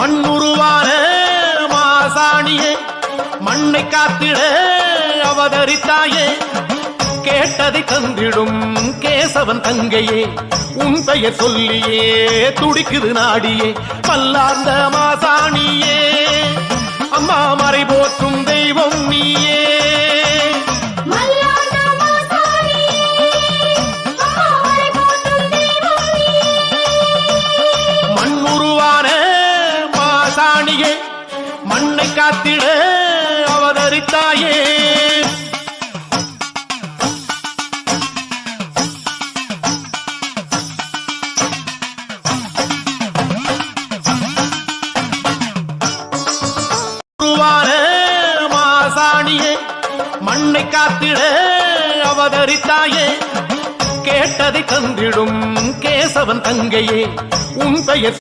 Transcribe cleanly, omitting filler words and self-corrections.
மண்ணுருவான மாசாணியே மண்ணை காத்திட அவதரித்தாயே கேட்டதை தந்திடும் கேசவன் தங்கையே உன் பெயர் சொல்லியே துடிக்குது நாடியே பல்லார்ந்த மாசாணியே அம்மா மறை போற்றும் தெய்வம் நீயே மண்ணுருவான மாசாணியே மண்ணை காத்திட அவதரித்தாயே மாசாணியே மண்ணை காத்திட அவதரித்தாயே கேட்டதை தந்திடும் கேசவன் தங்கையே உன் பெயர்